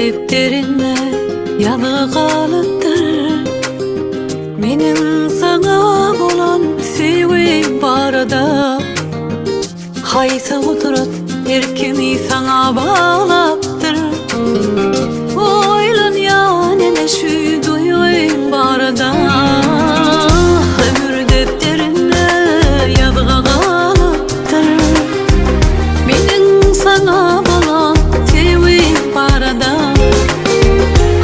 defterine yazı kalıptır. Menin sana bolan sevgim barada, haysa oturat erkimi sana bağlaptır. Oylan ya nene şu duyuyum barada, ömür defterine yazı kalıptır. Menin sana bolan sevgim barada,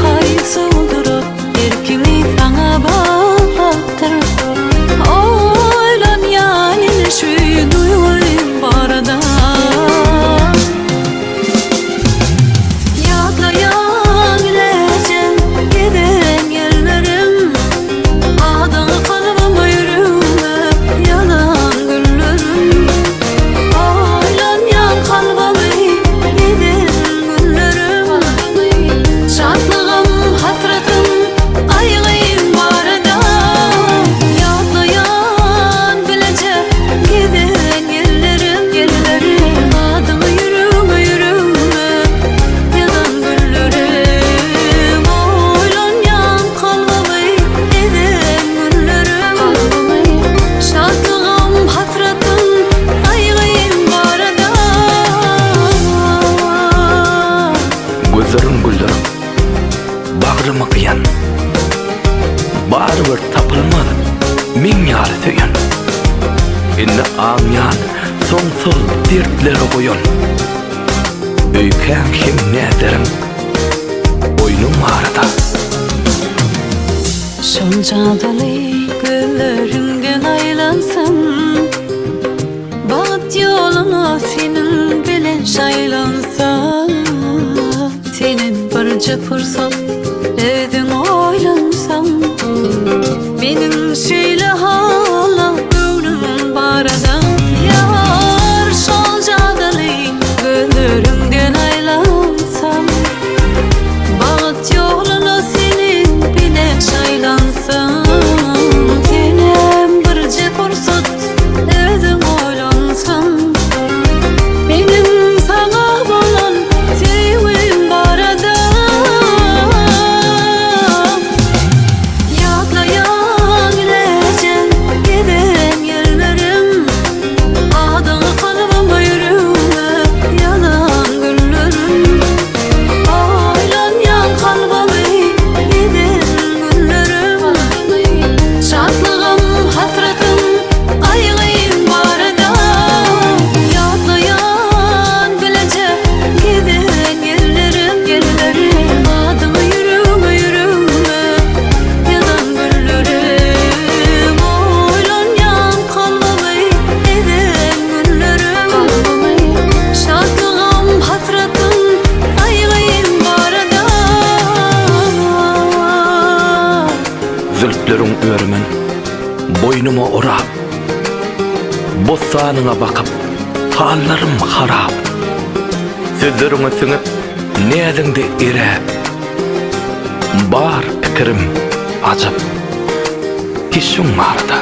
haysa oturat erkimi sana bağlaptır. Oylan ya nene şu duyuyum barada. Gözlerim güldürüp bağrıma kıyan, baribir tapılmadı min ýaly söýen. Indi ağlayan soňsuz dertleri goýan, öýken kim näderim boynum arada. Şonca daly gözlerinden aylansam, baht ýoluna senin bilen şaýlansam, senin barca fırsat edin oylansam, benim şeýle hala gönlüm barada. Yar şonca daly gözlerinden aylansam, baht ýoluna senin bilen şaýlansam, senin barca fırsat edin oylansam, benim sana bolan sevgim barada. Ýatlaýan bilejem giden ýerlerim, adyňy kalbyma ýüregime ýalan günlerim. Oýlanýan kalbymy giden günlerim, şadlygym hasratym aýgym barada. Ýatlaýan bilejem giden ýerlerim, adyňy ýüregime ýalan günlerim. Oýlanýan kalbymy giden günlerim, şadlygym hasratym aýgym barada. Zülfleriň örmen boynuma orap, bossanyňa bakyp hallarym harap. Sözleriňe siňip nädinde irep, bar pikirim ajap, hiç şuň barada.